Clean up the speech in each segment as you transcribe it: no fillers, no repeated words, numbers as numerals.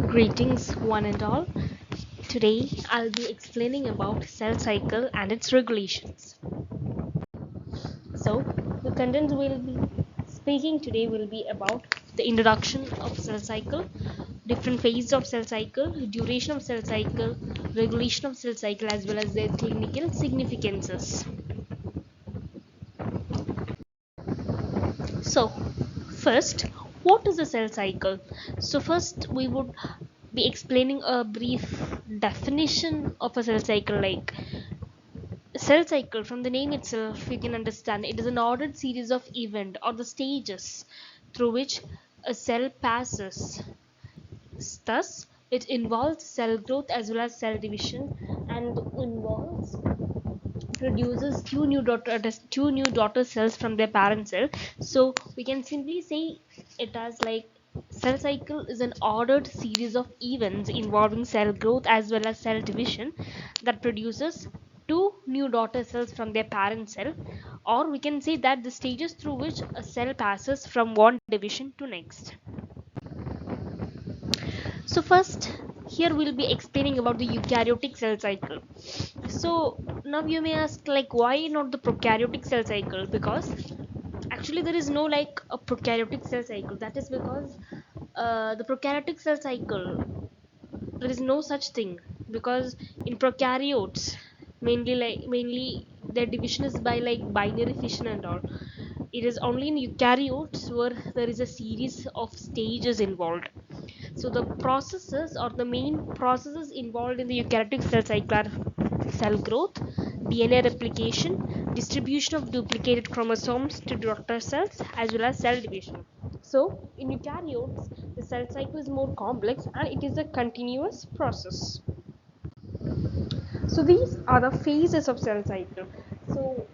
Greetings one and all. Today I'll be explaining about cell cycle and its regulations. So the content we'll be speaking today will be about the introduction of cell cycle, different phases of cell cycle, duration of cell cycle, regulation of cell cycle as well as their clinical significances. So first, what is a cell cycle? So first we would be explaining a brief definition of a cell cycle. Like cell cycle, from the name itself you can understand it is an ordered series of events or the stages through which a cell passes. Thus it involves cell growth as well as cell division and involves produces two new daughter cells from their parent cell. So we can simply say it as like cell cycle is an ordered series of events involving cell growth as well as cell division that produces two new daughter cells from their parent cell, or we can say that the stages through which a cell passes from one division to next. So first, here we'll be explaining about the eukaryotic cell cycle. So now you may ask, like, why not the prokaryotic cell cycle? Because actually there is no like a prokaryotic cell cycle. That is because the prokaryotic cell cycle, there is no such thing, because in prokaryotes mainly their division is by like binary fission and all. It is only in eukaryotes where there is a series of stages involved. So the processes or the main processes involved in the eukaryotic cell cycle are cell growth, DNA replication, distribution of duplicated chromosomes to daughter cells, as well as cell division. So in eukaryotes, the cell cycle is more complex and it is a continuous process. So these are the phases of cell cycle. So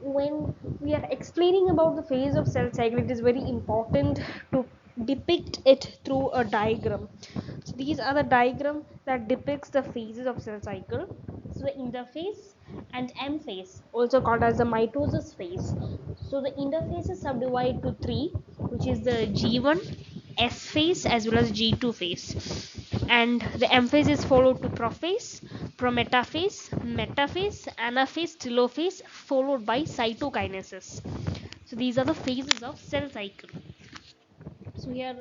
when we are explaining about the phase of cell cycle, it is very important to depict it through a diagram. So these are the diagram that depicts the phases of cell cycle. So the interphase and M phase, also called as the mitosis phase. So the interphase is subdivided to three, which is the G1, S phase as well as G2 phase. And the M phase is followed to prophase, prometaphase, metaphase, anaphase, telophase, followed by cytokinesis. So these are the phases of cell cycle. So here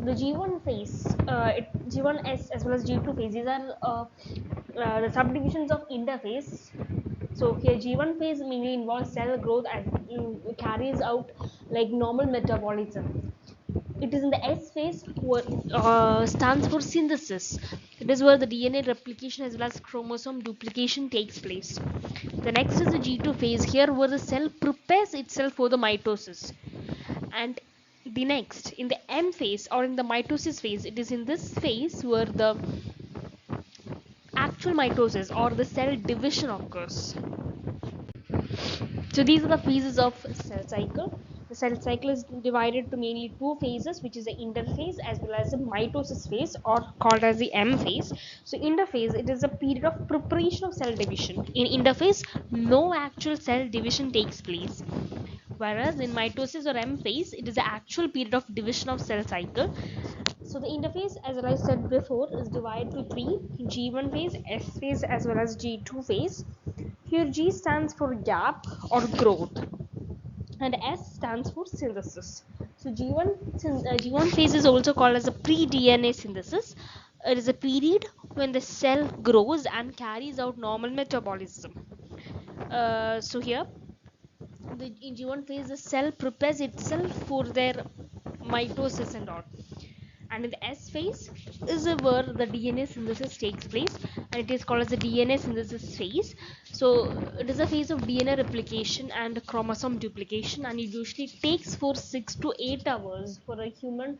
the G1 phase, G1S as well as G2 phase, these are the subdivisions of interphase. So here G1 phase mainly involves cell growth and carries out like normal metabolism. It is in the S phase, what stands for synthesis. It is where the DNA replication as well as chromosome duplication takes place. The next is the G2 phase, here where the cell prepares itself for the mitosis. And the next, in the M phase or in the mitosis phase, it is in this phase where the actual mitosis or the cell division occurs. So these are the phases of cell cycle. The cell cycle is divided to mainly two phases, which is the interphase as well as the mitosis phase, or called as the M phase. So interphase, it is a period of preparation of cell division. In interphase, no actual cell division takes place, whereas in mitosis or M phase, it is the actual period of division of cell cycle. So the interphase, as I said before, is divided to three: G1 phase, S phase as well as G2 phase. Here G stands for gap or growth and S stands for synthesis. So G1 phase is also called as a pre-DNA synthesis. It is a period when the cell grows and carries out normal metabolism. So here in G1 phase, the cell prepares itself for their mitosis and all. And in the S phase is where the DNA synthesis takes place, and it is called as the DNA synthesis phase. So it is a phase of DNA replication and chromosome duplication, and it usually takes for 6 to 8 hours for a human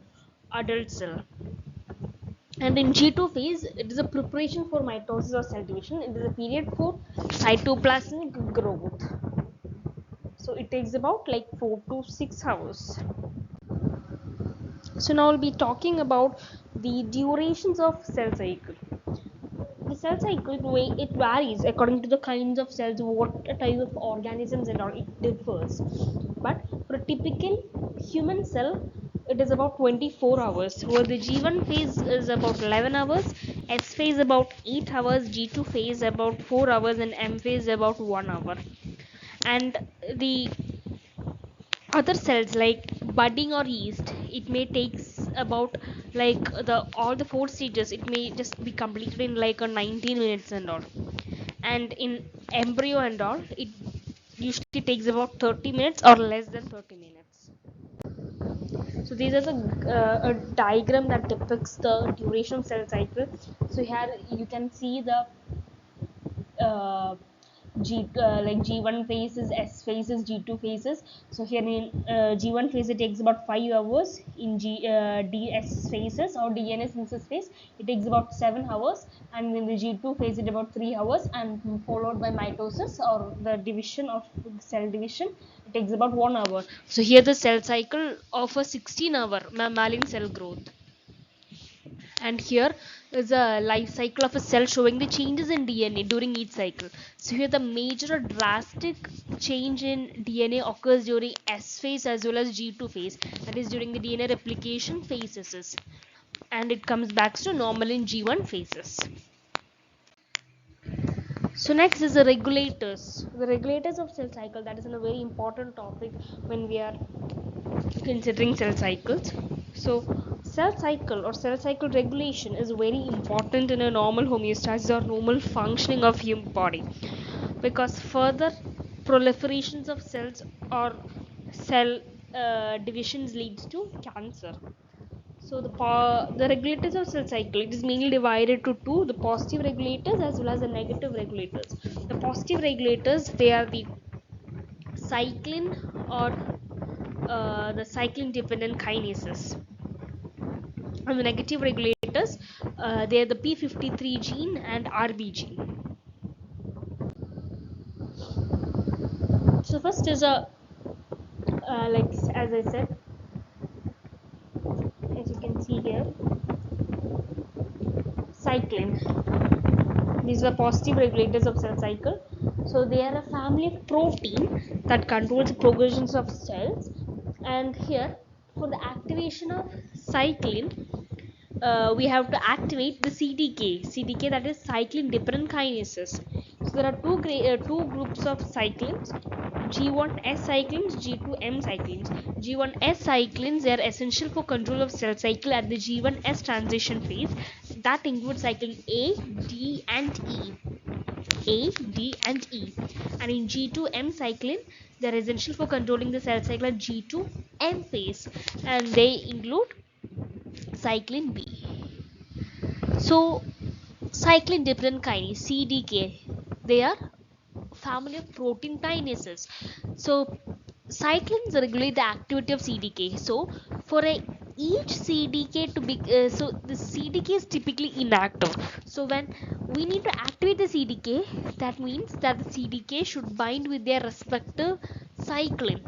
adult cell. And in G2 phase, it is a preparation for mitosis or cell division. It is a period for cytoplasmic growth. So it takes about like 4 to 6 hours. So now we'll be talking about the durations of cell cycle. The cell cycle, it varies according to the kinds of cells, what type of organisms and all, it differs. But for a typical human cell, it is about 24 hours, where the G1 phase is about 11 hours, S phase about 8 hours, G2 phase about 4 hours, and M phase about 1 hour. And the other cells like budding or yeast, it may takes about like the all the four stages, it may just be completed in like a 19 minutes and all. And in embryo and all, it usually takes about 30 minutes or less than 30 minutes. So these are the a diagram that depicts the duration of cell cycle. So here you can see the uh, like G1 phases, S phases, G2 phases. So here in G1 phase it takes about 5 hours. In DS phases or DNA synthesis phase it takes about 7 hours, and in the G2 phase it about 3 hours, and followed by mitosis or the division of cell division, it takes about 1 hour. So here the cell cycle of a 16-hour mammalian cell growth. And here is a life cycle of a cell showing the changes in DNA during each cycle. So here the major or drastic change in DNA occurs during S phase as well as G2 phase, that is during the DNA replication phases, and it comes back to normal in G1 phases. So next is the regulators. The regulators of cell cycle, that is a very important topic when we are considering cell cycles. So cell cycle or cell cycle regulation is very important in a normal homeostasis or normal functioning of human body, because further proliferations of cells or cell divisions leads to cancer. So the regulators of cell cycle, it is mainly divided to two: the positive regulators as well as the negative regulators. The positive regulators, they are the cyclin or the cyclin dependent kinases. And the negative regulators, they are the P53 gene and RB gene. So first is a like as I said, as you can see here, cyclin. These are positive regulators of cell cycle. So they are a family of protein that controls the progressions of cells. And here, for the activation of cyclin, we have to activate the CDK, that is cyclin dependent kinases. So there are two groups of cyclins: G1S cyclins, G2M cyclins. G1S cyclins, they are essential for control of cell cycle at the G1S transition phase. That includes cyclin A, D, and E. A, D, and E. And in G2M cyclin, they are essential for controlling the cell cycle at G2M phase, and they include cyclin B. So cyclin dependent kinase CDK, they are family of protein kinases. So cyclins regulate the activity of CDK. So for each CDK to be so the CDK is typically inactive. So when we need to activate the CDK, that means that the CDK should bind with their respective cyclin,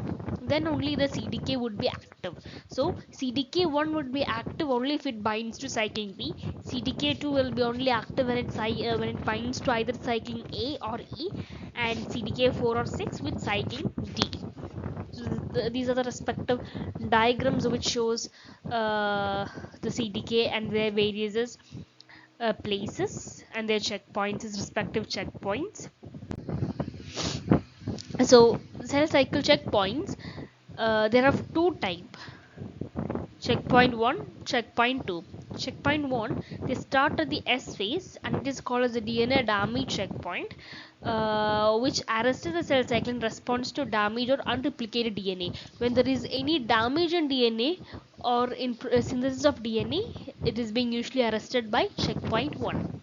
then only the CDK would be active. So CDK1 would be active only if it binds to cyclin B. CDK2 will be only active when it binds to either cyclin A or E, and CDK4 or 6 with cyclin D. So these are the respective diagrams which shows the CDK and their various places and their checkpoints, respective checkpoints. So cell cycle checkpoints, there are two type: checkpoint 1, checkpoint 2. Checkpoint 1, they start at the S phase and it is called as the DNA damage checkpoint, which arrests the cell cycle in response to damage or unreplicated DNA. When there is any damage in DNA or in synthesis of DNA, it is being usually arrested by checkpoint 1.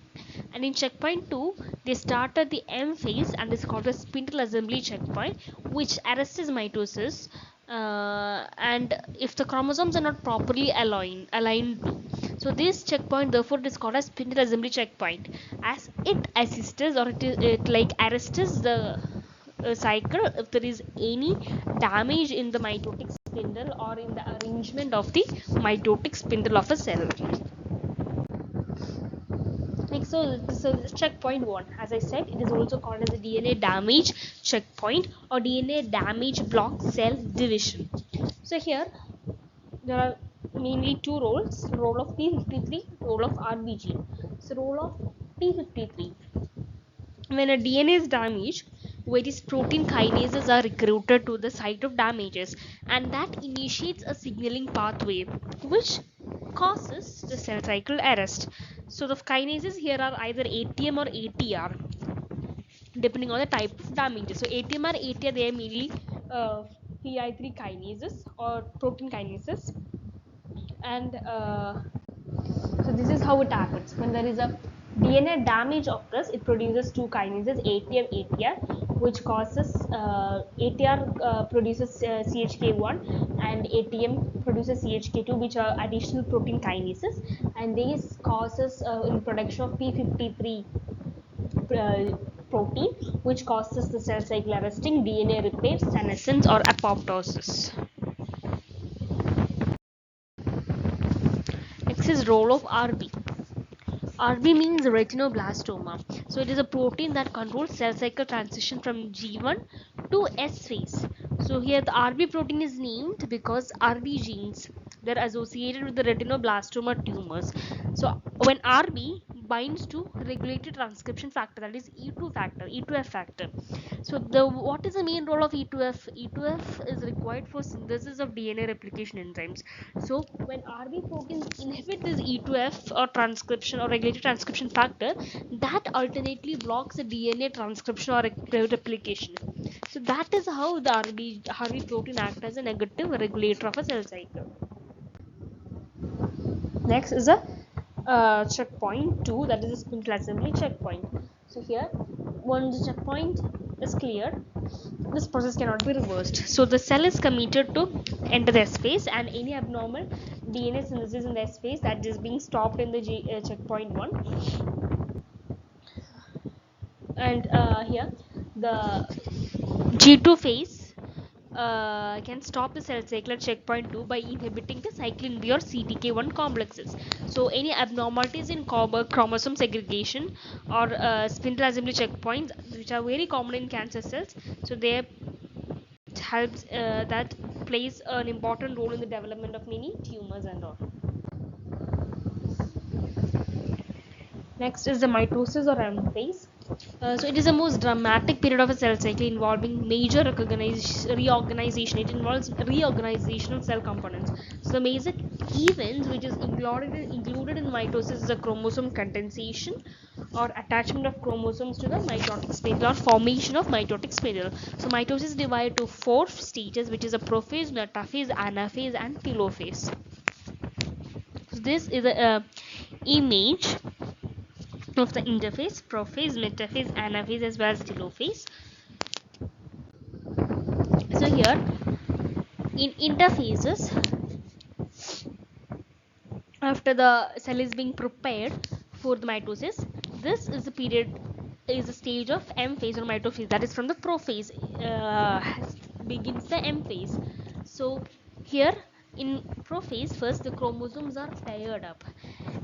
And in checkpoint 2, they start at the M phase and is called a spindle assembly checkpoint, which arrests mitosis, and if the chromosomes are not properly aligned to. So this checkpoint therefore is called a spindle assembly checkpoint, as it assists or it like arrests the cycle if there is any damage in the mitotic spindle or in the arrangement of the mitotic spindle of a cell. So checkpoint 1, as I said, it is also called as a DNA damage checkpoint or DNA damage block cell division. So here there are mainly two roles: role of P53, role of RBG. So role of P53: when a DNA is damaged, various protein kinases are recruited to the site of damages, and that initiates a signaling pathway which causes the cell cycle arrest. So the kinases here are either ATM or ATR, depending on the type of damages. So ATM or ATR, they are mainly PI3 kinases or protein kinases, and so this is how it happens. When there is a DNA damage occurs, it produces two kinases, ATM, ATR, which causes ATR produces CHK1 and ATM produces CHK2, which are additional protein kinases, and these causes in production of P53 protein, which causes the cell cycle arresting, DNA repair, senescence, or apoptosis. Next is role of RB. RB means retinoblastoma. So it is a protein that controls cell cycle transition from G1 to S phase. So here the RB protein is named because RB genes, they're associated with the retinoblastoma tumors. So when RB binds to regulated transcription factor, that is E2 factor, E2F factor. So the what is the main role of E2F? E2F is required for synthesis of DNA replication enzymes. So when RB proteins inhibit this E2F or transcription or regulated transcription factor, that alternately blocks the DNA transcription or replication. So that is how the RB protein acts as a negative regulator of a cell cycle. Next is a checkpoint 2, that is a spindle assembly checkpoint. So here, once the checkpoint is cleared, this process cannot be reversed. So the cell is committed to enter the S phase, and any abnormal DNA synthesis in the S phase, that is being stopped in the checkpoint 1. And here the G2 phase can stop the cell cycle at checkpoint 2 by inhibiting the cyclin B or CDK1 complexes. So any abnormalities in chromosome segregation or spindle assembly checkpoints, which are very common in cancer cells, so they helps that plays an important role in the development of many tumors and all. Next is the mitosis or M phase. So it is the most dramatic period of a cell cycle involving major reorganization. It involves reorganization of cell components. So the major events which is included in mitosis is a chromosome condensation or attachment of chromosomes to the mitotic spindle or formation of mitotic spindle. So mitosis is divided to 4 stages, which is a prophase, metaphase, anaphase, and telophase. So this is a image of the interphase: prophase, metaphase, anaphase, as well as telophase. So here in interphases, after the cell is being prepared for the mitosis, this is the period, is the stage of M phase or mitophase, that is from the prophase begins the M phase. So here in prophase, first the chromosomes are paired up,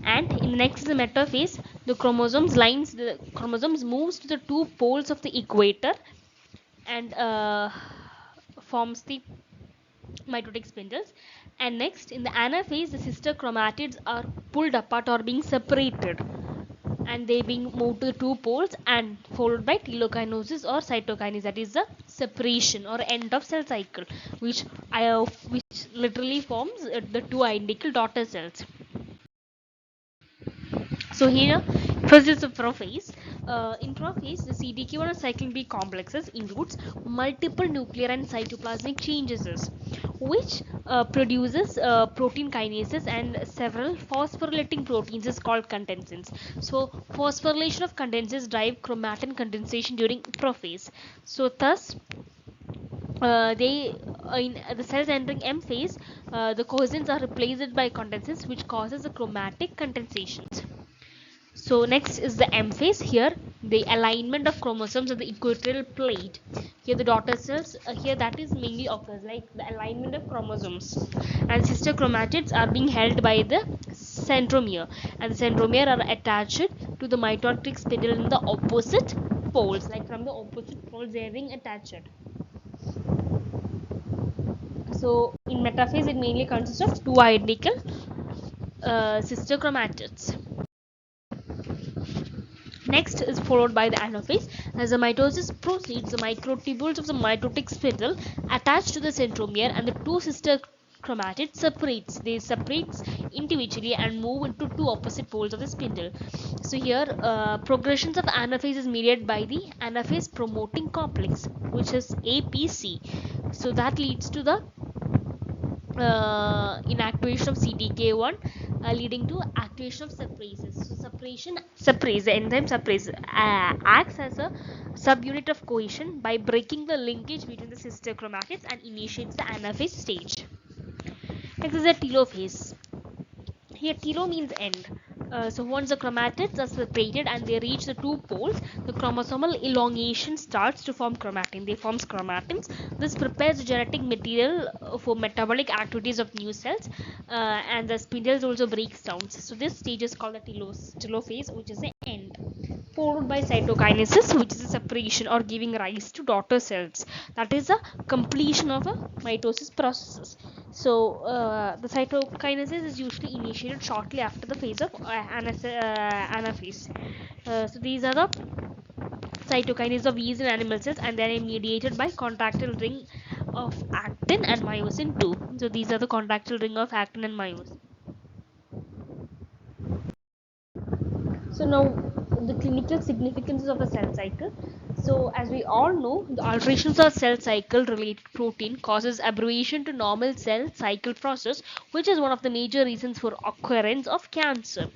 and in the next is the metaphase. The chromosomes moves to the two poles of the equator and forms the mitotic spindles. And next in the anaphase, the sister chromatids are pulled apart or being separated, and they being moved to the two poles, and followed by telokinosis or cytokinase, that is the separation or end of cell cycle, which literally forms the two identical daughter cells. So here, first is the prophase. In prophase, the CDK1 and cyclin B complexes includes multiple nuclear and cytoplasmic changes, which produces protein kinases and several phosphorylating proteins is called condensins. So phosphorylation of condensins drive chromatin condensation during prophase. So thus they in the cells entering M phase, the cousins are replaced by condensins, which causes the chromatic condensations. So next is the M phase. Here the alignment of chromosomes on the equatorial plate. Here the daughter cells, here that is mainly occurs, like the alignment of chromosomes, and sister chromatids are being held by the centromere, and the centromere are attached to the mitotic spindle in the opposite poles, like from the opposite poles they are being attached. So in metaphase, it mainly consists of two identical sister chromatids. Next is followed by the anaphase. As the mitosis proceeds, the microtubules of the mitotic spindle attach to the centromere, and the two sister chromatids separates. They separate individually and move into two opposite poles of the spindle. So here, progressions of anaphase is mediated by the anaphase promoting complex, which is APC. So that leads to the inactivation of CDK1, leading to activation of separases. So the enzyme separase acts as a subunit of cohesion by breaking the linkage between the sister chromatids and initiates the anaphase stage. Next is the telophase. Here telo means end. So once the chromatids are separated and they reach the two poles, the chromosomal elongation starts to form chromatin. They form chromatins. This prepares the genetic material for metabolic activities of new cells, and the spindles also breaks down. So this stage is called the telophase, which is the end, followed by cytokinesis, which is a separation or giving rise to daughter cells. That is a completion of a mitosis process. So the cytokinesis is usually initiated shortly after the phase of anaphase. So these are the cytokinase of yeast and animal cells, and they are mediated by contractile ring of actin and myosin 2. So these are the contractile ring of actin and myosin. So now the clinical significance of a cell cycle. So as we all know, the alterations of cell cycle related protein causes aberration to normal cell cycle process, which is one of the major reasons for occurrence of cancer.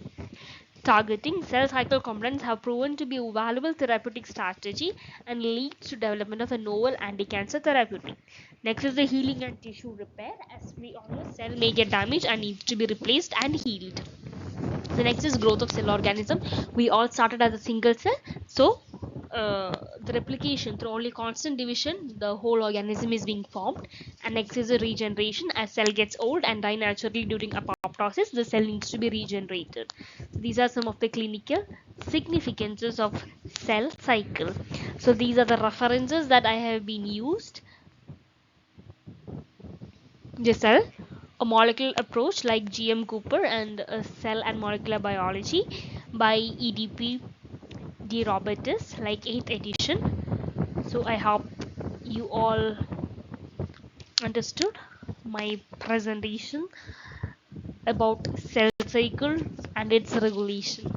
Targeting cell cycle components have proven to be a valuable therapeutic strategy and leads to development of a novel anti-cancer therapeutic. Next is the healing and tissue repair. As we all know, cell may get damaged and needs to be replaced and healed. The next is growth of cell organism. We all started as a single cell, so the replication through only constant division, the whole organism is being formed. And next is the regeneration. As cell gets old and die naturally during apoptosis, the cell needs to be regenerated. So these are some of the clinical significances of cell cycle. So these are the references that I have been used. The cell, a molecular approach like GM Cooper, and cell and molecular biology by EDP de Robertis, like 8th edition. So I hope you all understood my presentation about cell cycle and its regulation.